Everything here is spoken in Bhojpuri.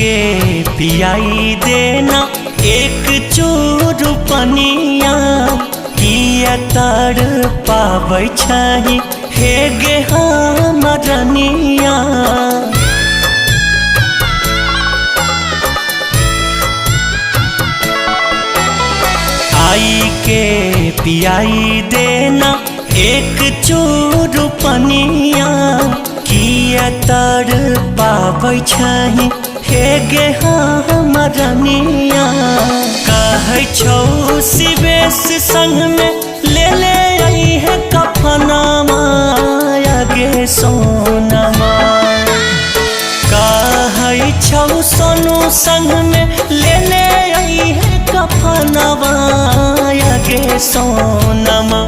के पियाई देना एक चूर पनिया किया तर पाबै छही हे गे हमरनिया। आई के पियाई देना एक चूर पनिया किया तर पाबै छही हे गे हमरनिया। कहै छौ शिवेश संग में ले ले आई है कफनमा गे सोनमा। कहै छौ सोनू संग में ले ले आई है कफनवा गे सोना।